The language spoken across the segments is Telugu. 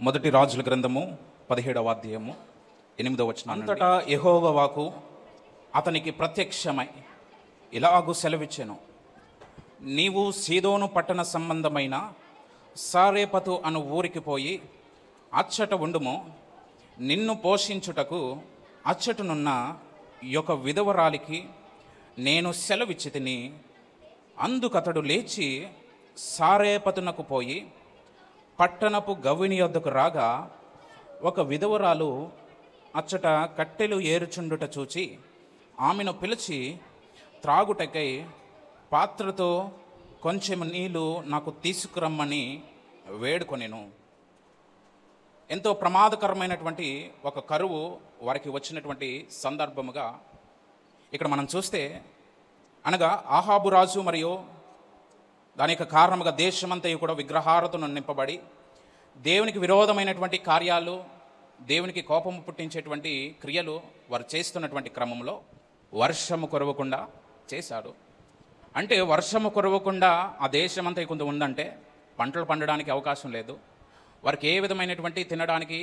మొదటి రాజుల గ్రంథము 17వ అధ్యాయము 8వ వచనం. అంతటా యెహోవా వాక్కు అతనికి ప్రత్యక్షమై ఇలాగు సెలవిచ్చెను, నీవు సీదోను పట్టణ సంబంధమైన సారేపతు అను ఊరికి పోయి అచ్చట ఉండుము. నిన్ను పోషించుటకు అచ్చటనున్న యొక్క విధవరాలికి నేను సెలవిచ్చితిని. అందుకతడు లేచి సారేపతునకు పోయి పట్టణపు గవిని యొద్దకు రాగా, ఒక విధవరాలు అచ్చట కట్టెలు ఏరుచుండుట చూచి ఆమెను పిలిచి త్రాగుటకై పాత్రతో కొంచెం నీళ్లు నాకు తీసుకురమ్మని వేడుకొనెను. ఎంతో ప్రమాదకరమైనటువంటి ఒక కరువు వారికి వచ్చినటువంటి సందర్భముగా ఇక్కడ మనం చూస్తే, అనగా ఆహాబు రాజు మరియు దాని యొక్క కారణముగా దేశమంతయు కూడా విగ్రహారతను నింపబడి దేవునికి విరోధమైనటువంటి కార్యాలు, దేవునికి కోపము పుట్టించేటువంటి క్రియలు వారు చేస్తున్నటువంటి క్రమంలో వర్షము కురవకుండా చేశాడు. అంటే వర్షము కురవకుండా ఆ దేశమంతా కొంత ఉందంటే పంటలు పండడానికి అవకాశం లేదు. వారికి ఏ విధమైనటువంటి తినడానికి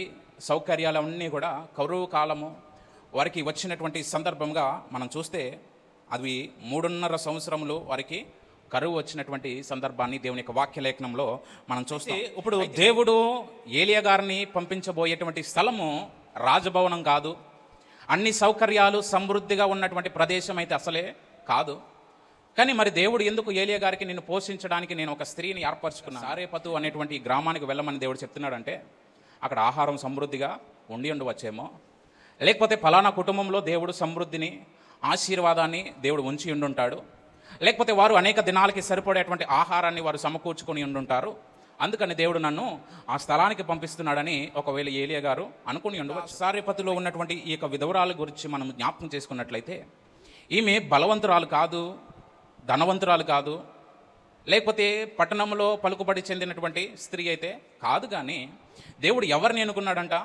సౌకర్యాలన్నీ కూడా కరువు కాలము వారికి వచ్చినటువంటి సందర్భంగా మనం చూస్తే అవి 3.5 సంవత్సరములు వారికి కరువు వచ్చినటువంటి సందర్భాన్ని దేవుని యొక్క వాక్యలేఖనంలో మనం చూస్తే, ఇప్పుడు దేవుడు ఏలియా గారిని పంపించబోయేటువంటి స్థలము రాజభవనం కాదు, అన్ని సౌకర్యాలు సమృద్ధిగా ఉన్నటువంటి ప్రదేశం అయితే అసలే కాదు. కానీ మరి దేవుడు ఎందుకు ఏలియా గారికి నిన్ను పోషించడానికి నేను ఒక స్త్రీని ఏర్పరచుకున్నాను, సారేపతు అనేటువంటి గ్రామానికి వెళ్ళమని దేవుడు చెప్తున్నాడంటే అక్కడ ఆహారం సమృద్ధిగా ఉండవచ్చేమో, లేకపోతే ఫలానా కుటుంబంలో దేవుడు సమృద్ధిని, ఆశీర్వాదాన్ని దేవుడు ఉంచి ఉండుంటాడు, లేకపోతే వారు అనేక దినాలకి సరిపడేటువంటి ఆహారాన్ని వారు సమకూర్చుకొని ఉండుంటారు. అందుకని దేవుడు నన్ను ఆ స్థలానికి పంపిస్తున్నాడని ఒకవేళ ఏలియా గారు అనుకుని ఉండవచ్చు. సారేపతులో ఉన్నటువంటి ఈ యొక్క విధవరాల గురించి మనం జ్ఞాపకం చేసుకున్నట్లయితే, ఈమె బలవంతురాలు కాదు, ధనవంతురాలు కాదు, లేకపోతే పట్టణంలో పలుకుబడి చెందినటువంటి స్త్రీ అయితే కాదు. కానీ దేవుడు ఎవరిని ఎన్నుకున్నాడంట?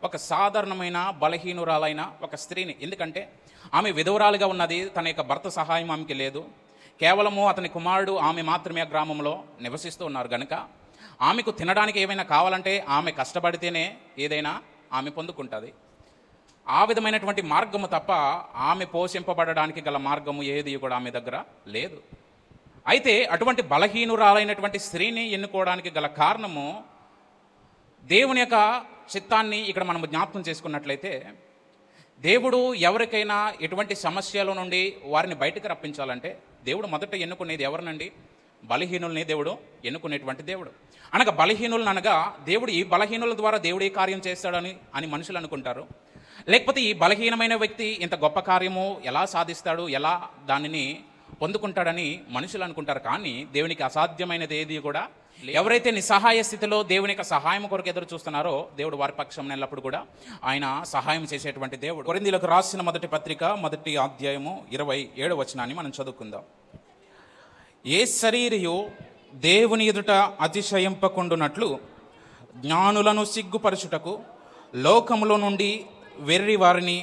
ఒక సాధారణమైన బలహీనురాలైన ఒక స్త్రీని. ఎందుకంటే ఆమె విధవరాలుగా ఉన్నది, తన యొక్క భర్త సహాయం ఆమెకి లేదు, కేవలము అతని కుమారుడు ఆమె మాత్రమే ఆ గ్రామంలో నివసిస్తూ ఉన్నారు కనుక ఆమెకు తినడానికి ఏమైనా కావాలంటే ఆమె కష్టపడితేనే ఏదైనా ఆమె పొందుకుంటుంది. ఆ విధమైనటువంటి మార్గము తప్ప ఆమె పోషింపబడడానికి గల మార్గము ఏది కూడా ఆమె దగ్గర లేదు. అయితే అటువంటి బలహీనురాలైనటువంటి స్త్రీని ఎన్నుకోవడానికి గల కారణము దేవుని యొక్క చిత్తాన్ని ఇక్కడ మనం జ్ఞాపకం చేసుకున్నట్లయితే, దేవుడు ఎవరికైనా ఎటువంటి సమస్యల నుండి వారిని బయటకు రప్పించాలంటే దేవుడు మొదట ఎన్నుకునేది ఎవరినండి? బలహీనుల్ని దేవుడు ఎన్నుకునేటువంటి దేవుడు. అనగా బలహీనులను అనగా దేవుడు ఈ బలహీనుల ద్వారా దేవుడు ఏ కార్యం చేస్తాడని మనుషులు అనుకుంటారు. లేకపోతే ఈ బలహీనమైన వ్యక్తి ఇంత గొప్ప కార్యము ఎలా సాధిస్తాడు, ఎలా దానిని పొందుకుంటాడని మనుషులు అనుకుంటారు. కానీ దేవునికి అసాధ్యమైనది ఏది కూడా, ఎవరైతే నిస్సహాయ స్థితిలో దేవుని యొక్క సహాయం కొరకు ఎదురు చూస్తున్నారో దేవుడు వారి పక్షం ఎల్లప్పుడు కూడా ఆయన సహాయం చేసేటువంటి దేవుడు. కొరింథీయులకు రాసిన మొదటి పత్రిక 1వ అధ్యాయము 27వ వచనాన్ని మనం చదువుకుందాం. ఏ శరీరియు దేవుని ఎదుట అతిశయింపకుండునట్లు జ్ఞానులను సిగ్గుపరచుటకు లోకములో నుండి వెర్రి వారిని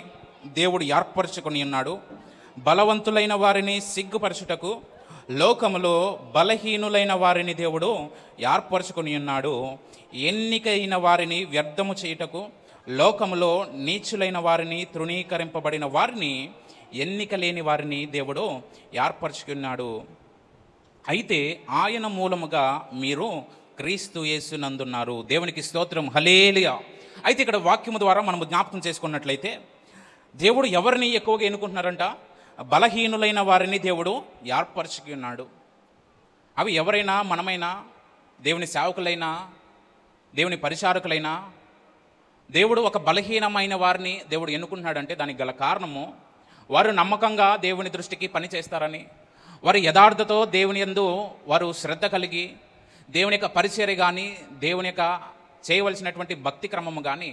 దేవుడు ఏర్పరచుకొని ఉన్నాడు. బలవంతులైన వారిని సిగ్గుపరచుటకు లోకములో బలహీనులైన వారిని దేవుడు ఏర్పరచుకొని ఉన్నాడు. ఎన్నికైన వారిని వ్యర్థము చేయుటకు లోకములో నీచులైన వారిని, తృణీకరింపబడిన వారిని, ఎన్నిక లేని వారిని దేవుడు ఏర్పరచుకున్నాడు. అయితే ఆయన మూలముగా మీరు క్రీస్తు యేసునందున్నారు. దేవునికి స్తోత్రం, హల్లెలూయా. అయితే ఇక్కడ వాక్యము ద్వారా మనము జ్ఞాపకం చేసుకున్నట్లయితే దేవుడు ఎవరిని ఎక్కువగా ఎన్నుకుంటున్నారంట? బలహీనులైన వారిని దేవుడు ఏర్పరచుకున్నాడు. అవి ఎవరైనా, మనమైనా, దేవుని సేవకులైనా, దేవుని పరిచారకులైనా, దేవుడు ఒక బలహీనమైన వారిని దేవుడు ఎన్నుకుంటున్నాడంటే దానికి గల కారణము వారు నమ్మకంగా దేవుని దృష్టికి పని చేస్తారని, వారు యథార్థతో దేవుని యందు వారు శ్రద్ధ కలిగి దేవుని యొక్క పరిచర్య కానీ, దేవుని యొక్క చేయవలసినటువంటి భక్తి క్రమము కానీ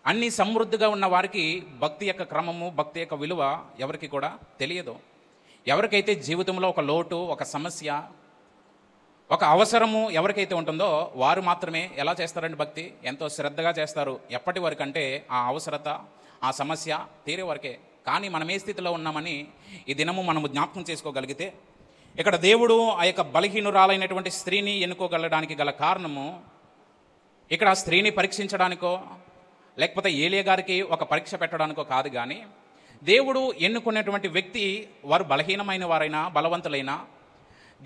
అన్నీ సమృద్ధిగా ఉన్న వారికి భక్తి యొక్క క్రమము, భక్తి యొక్క విలువ ఎవరికి కూడా తెలియదు. ఎవరికైతే జీవితంలో ఒక లోటు, ఒక సమస్య, ఒక అవసరము ఎవరికైతే ఉంటుందో వారు మాత్రమే ఎలా చేస్తారండి భక్తి? ఎంతో శ్రద్ధగా చేస్తారు. ఎప్పటి వరకు అంటే ఆ అవసరత, ఆ సమస్య తీరే వరకే. కానీ మనం ఏ స్థితిలో ఉన్నామని ఈ దినము మనము జ్ఞాపకం చేసుకోగలిగితే, ఇక్కడ దేవుడు ఆ యొక్క బలహీనురాలైనటువంటి స్త్రీని ఎన్నుకోగలడానికి గల కారణము ఇక్కడ స్త్రీని పరీక్షించడానికో లేకపోతే ఏలియా గారికి ఒక పరీక్ష పెట్టడానికో కాదు, కానీ దేవుడు ఎన్నుకున్నటువంటి వ్యక్తి వారు బలహీనమైన వారైనా బలవంతులైనా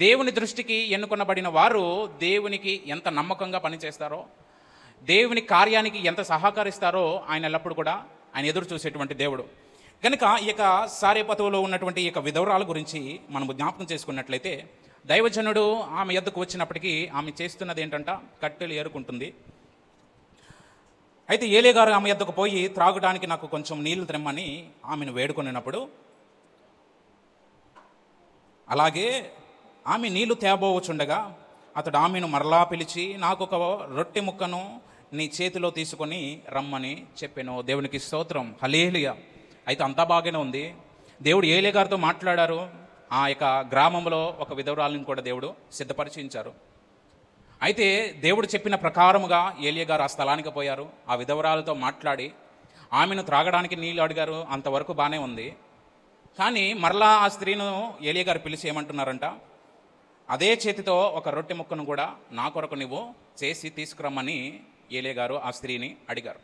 దేవుని దృష్టికి ఎన్నుకొనబడిన వారు దేవునికి ఎంత నమ్మకంగా పనిచేస్తారో, దేవుని కార్యానికి ఎంత సహకరిస్తారో ఆయన ఎల్లప్పుడు కూడా ఆయన ఎదురు చూసేటువంటి దేవుడు. కనుక ఈ యొక్క సారేపతువులో ఉన్నటువంటి ఈ యొక్క విధవరాల గురించి మనం జ్ఞాపకం చేసుకున్నట్లయితే, దైవజనుడు ఆమె ఎద్దుకు వచ్చినప్పటికీ ఆమె చేస్తున్నది ఏంటంట, కట్టెలు ఏరుకుంటుంది. అయితే ఏలియా గారు ఆమె ఎద్దుకు పోయి త్రాగడానికి నాకు కొంచెం నీళ్లు తెమ్మని ఆమెను వేడుకొనినప్పుడు, అలాగే ఆమె నీళ్లు తేబోవచ్చుండగా అతడు ఆమెను మరలా పిలిచి, నాకు ఒక రొట్టె ముక్కను నీ చేతిలో తీసుకొని రమ్మని చెప్పాను. దేవునికి స్తోత్రం, హల్లెలూయా. అయితే అంతా బాగానే ఉంది. దేవుడు ఏలియా గారితో మాట్లాడారు. ఆ యొక్క గ్రామంలో ఒక విధవరాలను కూడా దేవుడు సిద్ధపరిచించారు. అయితే దేవుడు చెప్పిన ప్రకారముగా ఏలియా గారు ఆ స్థలానికి పోయారు. ఆ విధవరాలతో మాట్లాడి ఆమెను త్రాగడానికి నీళ్ళు అడిగారు. అంతవరకు బాగానే ఉంది. కానీ మరలా ఆ స్త్రీను ఏలియా గారు పిలిచి ఏమంటున్నారంట, అదే చేతితో ఒక రొట్టె ముక్కను కూడా నా కొరకు నువ్వు చేసి తీసుకురమ్మని ఏలియా గారు ఆ స్త్రీని అడిగారు.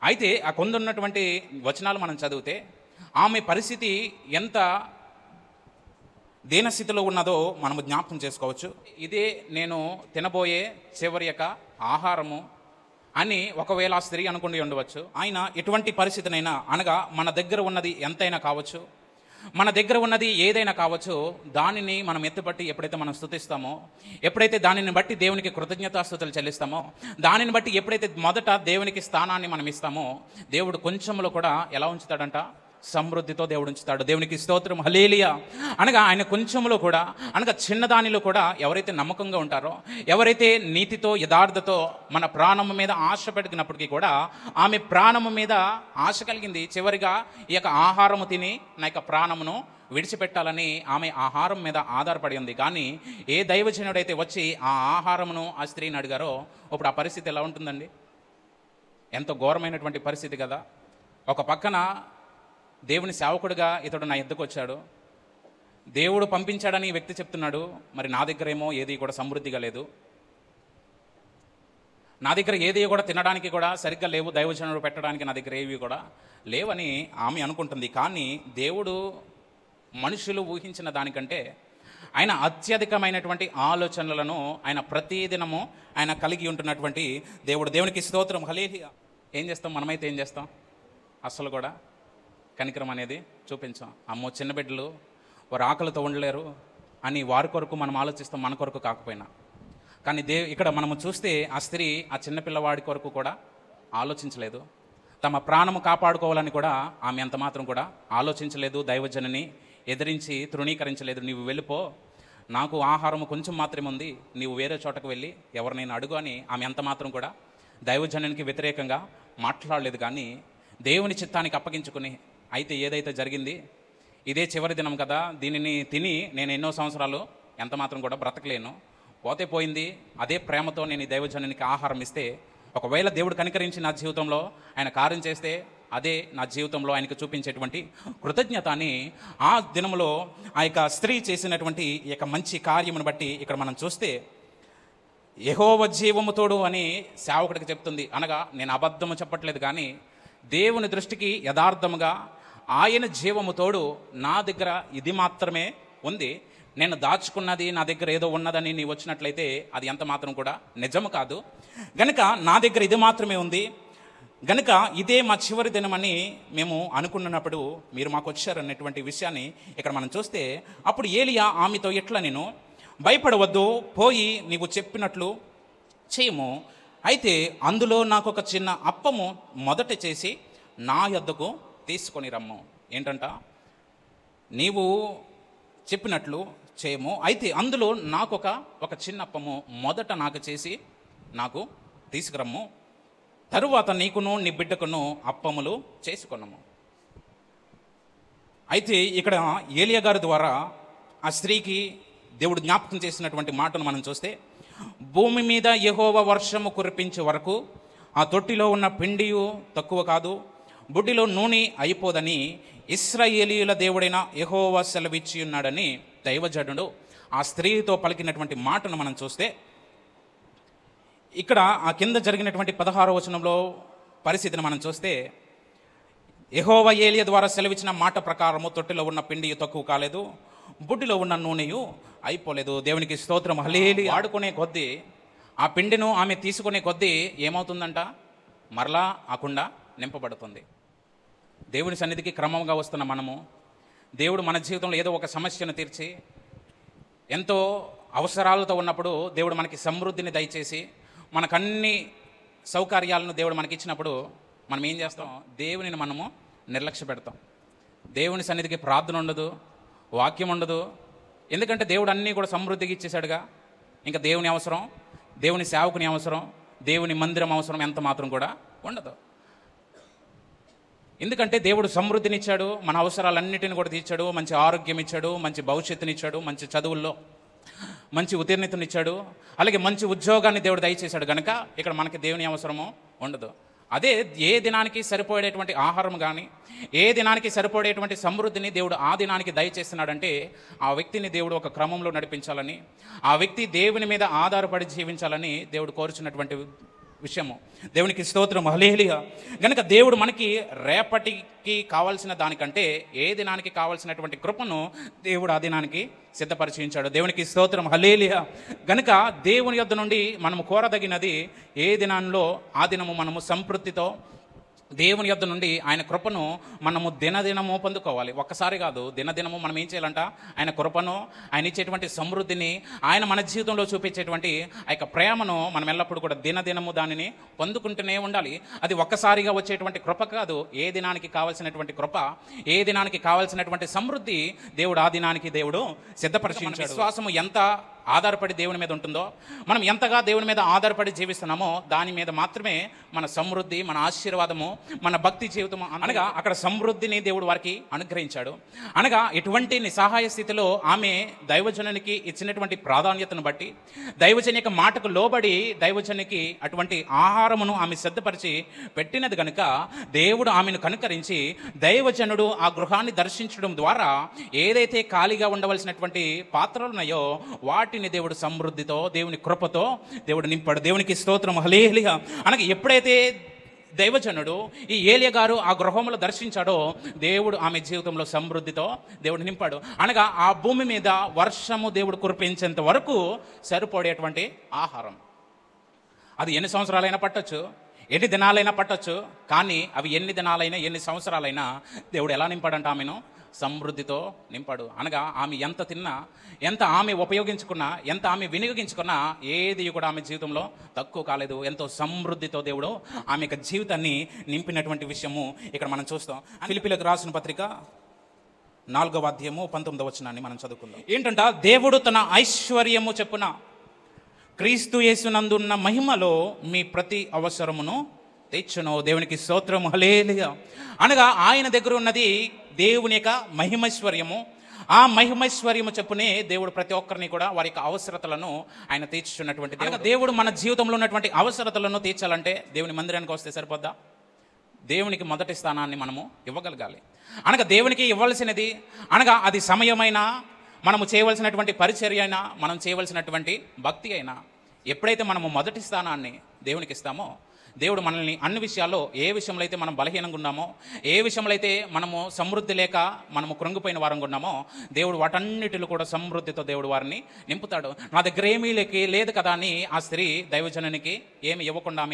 అయితే ఆ కొందున్నటువంటి వచనాలు మనం చదివితే ఆమె పరిస్థితి ఎంత దీనస్థితిలో ఉన్నదో మనము జ్ఞాపకం చేసుకోవచ్చు. ఇదే నేను తినబోయే చివరి యొక్క ఆహారము అని ఒకవేళ ఆ స్త్రీ అనుకుని ఉండవచ్చు. ఆయన ఎటువంటి పరిస్థితినైనా, అనగా మన దగ్గర ఉన్నది ఎంతైనా కావచ్చు, మన దగ్గర ఉన్నది ఏదైనా కావచ్చు, దానిని మనం ఎత్తుపట్టి ఎప్పుడైతే మనం స్తుతిస్తామో, ఎప్పుడైతే దానిని బట్టి దేవునికి కృతజ్ఞతాస్తుతులు చెల్లిస్తామో, దానిని బట్టి ఎప్పుడైతే మొదట దేవునికి స్థానాన్ని మనం ఇస్తామో, దేవుడు కొంచెంలో కూడా ఎలా ఉంచుతాడంట, సమృద్ధితో దేవుడు ఉంచుతాడు. దేవునికి స్తోత్రం, హల్లెలూయా. అనగా ఆయన కొంచెంలో కూడా, అనగా చిన్నదానిలో కూడా ఎవరైతే నమ్మకంగా ఉంటారో, ఎవరైతే నీతితో యథార్థతో మన ప్రాణము మీద ఆశ పెట్టుకున్నప్పటికీ కూడా ఆమె ప్రాణము మీద ఆశ కలిగింది. చివరిగా ఈ యొక్క ఆహారము తిని నా యొక్క ప్రాణమును విడిచిపెట్టాలని ఆమె ఆహారం మీద ఆధారపడి ఉంది. కానీ ఏ దైవజనుడైతే వచ్చి ఆ ఆహారమును ఆ స్త్రీని అడిగారో, ఇప్పుడు ఆ పరిస్థితి ఎలా ఉంటుందండి? ఎంతో ఘోరమైనటువంటి పరిస్థితి కదా. ఒక పక్కన దేవుని సేవకుడిగా ఇతడు నా ఎద్దుకు వచ్చాడు, దేవుడు పంపించాడని ఈ వ్యక్తి చెప్తున్నాడు. మరి నా దగ్గర ఏమో ఏది కూడా సమృద్ధిగా లేదు, నా దగ్గర ఏది కూడా తినడానికి కూడా సరిగ్గా లేవు, దైవజనుడు పెట్టడానికి నా దగ్గర ఏవి కూడా లేవని ఆమె అనుకుంటుంది. కానీ దేవుడు మనుషులు ఊహించిన దానికంటే ఆయన అత్యధికమైనటువంటి ఆలోచనలను ఆయన ప్రతిదినము ఆయన కలిగి ఉంటున్నటువంటి దేవుడు. దేవునికి స్తోత్రం, హల్లెలూయా. ఏం చేస్తాం మనమైతే? ఏం చేస్తాం? అస్సలు కూడా కనికరం అనేది చూపించాం. అమ్మో, చిన్న బిడ్డలు వారు ఆకలితో ఉండలేరు అని వారి కొరకు మనం ఆలోచిస్తాం, మన కొరకు కాకపోయినా. కానీ ఇక్కడ మనము చూస్తే ఆ స్త్రీ ఆ చిన్నపిల్లవాడి కొరకు కూడా ఆలోచించలేదు, తమ ప్రాణము కాపాడుకోవాలని కూడా ఆమె ఎంత మాత్రం కూడా ఆలోచించలేదు. దైవజనని ఎదిరించి తృణీకరించలేదు. నీవు వెళ్ళిపో, నాకు ఆహారము కొంచెం మాత్రమే ఉంది, నీవు వేరే చోటకు వెళ్ళి ఎవరినైనా అడుగు అని ఆమె ఎంత మాత్రం కూడా దైవజనానికి వ్యతిరేకంగా మాట్లాడలేదు. కానీ దేవుని చిత్తానికి అప్పగించుకుని, అయితే ఏదైతే జరిగింది ఇదే చివరి దినం కదా, దీనిని తిని నేను ఎన్నో సంవత్సరాలు ఎంత మాత్రం కూడా బ్రతకలేను, పోతే పోయింది. అదే ప్రేమతో నేను ఈ దైవజనానికి ఆహారం ఇస్తే, ఒకవేళ దేవుడు కనికరించి నా జీవితంలో ఆయన కార్యం చేస్తే, అదే నా జీవితంలో ఆయనకు చూపించేటువంటి కృతజ్ఞత అని ఆ దినంలో ఆ యొక్క స్త్రీ చేసినటువంటి ఈ యొక్క మంచి కార్యమును బట్టి ఇక్కడ మనం చూస్తే, యెహోవా జీవము తోడు అని సేవకుడికి చెప్తుంది. అనగా నేను అబద్ధము చెప్పట్లేదు, కానీ దేవుని దృష్టికి యథార్థముగా ఆయన జీవము తోడు నా దగ్గర ఇది మాత్రమే ఉంది, నేను దాచుకున్నది నా దగ్గర ఏదో ఉన్నదని నీ వచ్చినట్లయితే అది ఎంత మాత్రం కూడా నిజము కాదు. గనుక నా దగ్గర ఇది మాత్రమే ఉంది, గనుక ఇదే మా చివరి దినమని మేము అనుకున్నప్పుడు మీరు మాకు వచ్చారనేటువంటి విషయాన్ని ఇక్కడ మనం చూస్తే, అప్పుడు ఏలియా ఆమెతో ఎట్లా, నేను భయపడవద్దు, పోయి నీవు చెప్పినట్లు చేయము, అయితే అందులో నాకు ఒక చిన్న అప్పము మొదట చేసి నా యొద్దకు తీసుకొని రమ్ము. ఏంటంట, నీవు చెప్పినట్లు చేయము, అయితే అందులో నాకు ఒక చిన్న అప్పము మొదట నాకు చేసి నాకు తీసుకురమ్ము, తరువాత నీకును నీ బిడ్డకును అప్పములు చేసుకున్నాము. అయితే ఇక్కడ ఏలియా గారి ద్వారా ఆ స్త్రీకి దేవుడు జ్ఞాపకం చేసినటువంటి మాటను మనం చూస్తే, భూమి మీద యెహోవా వర్షము కురిపించే వరకు ఆ తొట్టిలో ఉన్న పిండియు తక్కువ కాదు, బుడ్డిలో నూనె అయిపోదని ఇశ్రాయేలీయుల దేవుడైన యెహోవా సెలవిచ్చి ఉన్నాడని దైవజనుడు ఆ స్త్రీతో పలికినటువంటి మాటను మనం చూస్తే, ఇక్కడ ఆ కింద జరిగినటువంటి 16వ వచనంలో పరిస్థితిని మనం చూస్తే, యెహోవా ఏలియా ద్వారా సెలవిచ్చిన మాట ప్రకారము తొట్టిలో ఉన్న పిండి తక్కువ కాలేదు, బుడ్డిలో ఉన్న నూనెయు అయిపోలేదు. దేవునికి స్తోత్రం. హల్లెలూయా. వాడుకునే కొద్దీ, ఆ పిండిను ఆమె తీసుకునే కొద్దీ ఏమవుతుందంట? మరలా ఆ కుండ నింపబడుతుంది. దేవుని సన్నిధికి క్రమంగా వస్తున్న మనము, దేవుడు మన జీవితంలో ఏదో ఒక సమస్యను తీర్చి, ఎంతో అవసరాలతో ఉన్నప్పుడు దేవుడు మనకి సమృద్ధిని దయచేసి మనకన్ని సౌకర్యాలను దేవుడు మనకి ఇచ్చినప్పుడు మనం ఏం చేస్తాం? దేవునిని మనము నిర్లక్ష్య పెడతాం. దేవుని సన్నిధికి ప్రార్థన ఉండదు, వాక్యం ఉండదు. ఎందుకంటే దేవుడు అన్నీ కూడా సమృద్ధిగా ఇచ్చేశాడుగా. ఇంకా దేవుని అవసరం, దేవుని సేవకుని అవసరం, దేవుని మందిరం అవసరం ఎంత మాత్రం కూడా ఉండదు. ఎందుకంటే దేవుడు సమృద్ధినిచ్చాడు, మన అవసరాలన్నిటిని కూడా తీర్చాడు, మంచి ఆరోగ్యం ఇచ్చాడు, మంచి భవిష్యత్తునిచ్చాడు, మంచి చదువుల్లో మంచి ఉత్తీర్ణతనిచ్చాడు, అలాగే మంచి ఉద్యోగాన్ని దేవుడు దయచేశాడు. కనుక ఇక్కడ మనకి దేవుని అవసరమో ఉండదు. అదే ఏ దినానికి సరిపోయేటువంటి ఆహారం కానీ, ఏ దినానికి సరిపోయేటువంటి సమృద్ధిని దేవుడు ఆ దినానికి దయచేస్తున్నాడంటే, ఆ వ్యక్తిని దేవుడు ఒక క్రమంలో నడిపించాలని, ఆ వ్యక్తి దేవుని మీద ఆధారపడి జీవించాలని దేవుడు కోరుచున్నటువంటి విషయము. దేవునికి స్తోత్రం. హల్లెలూయా. గనుక దేవుడు మనకి రేపటికి కావాల్సిన దానికంటే ఏ దినానికి కావాల్సినటువంటి కృపను దేవుడు ఆ దినానికి సిద్ధపరిచించాడు. దేవునికి స్తోత్రం. హల్లెలూయా. గనుక దేవుని యొద్ద నుండి మనము కోరదగినది ఏ దినాల్లో ఆ దినము మనము సంతృప్తితో దేవుని యొద్ద నుండి ఆయన కృపను మనము దినదినము పొందుకోవాలి. ఒక్కసారి కాదు, దినదినము మనం ఏం చేయాలంట? ఆయన కృపను, ఆయన ఇచ్చేటువంటి సమృద్ధిని, ఆయన మన జీవితంలో చూపించేటువంటి ఆ యొక్క ప్రేమను మనం ఎల్లప్పుడూ కూడా దినదినము దానిని పొందుకుంటూనే ఉండాలి. అది ఒక్కసారిగా వచ్చేటువంటి కృప కాదు. ఏ దినానికి కావాల్సినటువంటి కృప, ఏ దినానికి కావాల్సినటువంటి సమృద్ధి దేవుడు ఆ దినానికి దేవుడు సిద్ధపరిచించాడు. విశ్వాసము ఎంత ఆధారపడి దేవుని మీద ఉంటుందో, మనం ఎంతగా దేవుని మీద ఆధారపడి జీవిస్తున్నామో దాని మీద మాత్రమే మన సమృద్ధి, మన ఆశీర్వాదము, మన భక్తి జీవితము. అనగా అక్కడ సమృద్ధిని దేవుడు వారికి అనుగ్రహించాడు. అనగా ఎటువంటి నిస్సహాయ స్థితిలో ఆమె దైవజనునికి ఇచ్చినటువంటి ప్రాధాన్యతను బట్టి, దైవజన యొక్క మాటకు లోబడి దైవజనునికి అటువంటి ఆహారమును ఆమె సిద్ధపరిచి పెట్టినది కనుక దేవుడు ఆమెను కనుకరించి దైవజనుడు ఆ గృహాన్ని దర్శించడం ద్వారా ఏదైతే ఖాళీగా ఉండవలసినటువంటి పాత్రలు ఉన్నాయో వాటిని దేవుడు సమృద్ధితో, దేవుని కృపతో దేవుడు నింపాడు. దేవునికి స్తోత్రం. హల్లెలూయా. అనగా ఎప్పుడైతే దైవజనుడు ఈ ఏలియా గారు ఆ గృహంలో దర్శించాడో దేవుడు ఆమె జీవితంలో సమృద్ధితో దేవుడు నింపాడు. అనగా ఆ భూమి మీద వర్షము దేవుడు కురిపించేంత వరకు సరిపడేటువంటి ఆహారం. అది ఎన్ని సంవత్సరాలైనా పట్టొచ్చు, ఎన్ని దినాలైనా పట్టొచ్చు, కానీ అవి ఎన్ని దినాలైనా ఎన్ని సంవత్సరాలైనా దేవుడు ఎలా నింపాడంట? ఆమెను సమృద్ధితో నింపాడు. అనగా ఆమె ఎంత తిన్నా, ఎంత ఆమె ఉపయోగించుకున్నా, ఎంత ఆమె వినియోగించుకున్నా ఏది కూడా ఆమె జీవితంలో తక్కువ కాలేదు. ఎంతో సమృద్ధితో దేవుడు ఆమె యొక్క జీవితాన్ని నింపినటువంటి విషయము ఇక్కడ మనం చూస్తాం. ఫిలిప్పీలకు రాసిన పత్రిక 4వ అధ్యాయము 19వ వచనాన్ని మనం చదువుకుందాం. ఏంటంట? దేవుడు తన ఐశ్వర్యము చెప్పున క్రీస్తు యేసునందున్న మహిమలో మీ ప్రతి అవసరమును తెచ్చును. దేవునికి స్తోత్రం. హల్లెలూయా. అనగా ఆయన దగ్గర ఉన్నది దేవుని యొక్క మహిమైశ్వర్యము. ఆ మహిమైశ్వర్యము చెప్పునే దేవుడు ప్రతి ఒక్కరిని కూడా వారి యొక్క అవసరతలను ఆయన తీర్చుచున్నటువంటి దేవుడు మన జీవితంలో ఉన్నటువంటి అవసరతలను తీర్చాలంటే దేవుని మందిరానికి వస్తే సరిపోద్దా? దేవునికి మొదటి స్థానాన్ని మనము ఇవ్వగలగాలి. అనగా దేవునికి ఇవ్వాల్సినది, అనగా అది సమయమైనా, మనము చేయవలసినటువంటి పరిచర్య అయినా, మనం చేయవలసినటువంటి భక్తి అయినా, ఎప్పుడైతే మనము మొదటి స్థానాన్ని దేవునికి ఇస్తామో దేవుడు మనల్ని అన్ని విషయాల్లో, ఏ విషయంలో అయితే మనం బలహీనంగా ఉన్నామో, ఏ విషయంలో అయితే మనము సమృద్ధి లేక మనము కృంగిపోయిన వారంగా ఉన్నామో, దేవుడు వాటన్నిటిలో కూడా సమృద్ధితో దేవుడు వారిని నింపుతాడు. నా దగ్గర ఏమీ లేదు కదా అని ఆ స్త్రీ దైవజనునికి ఏమి ఇవ్వకుండా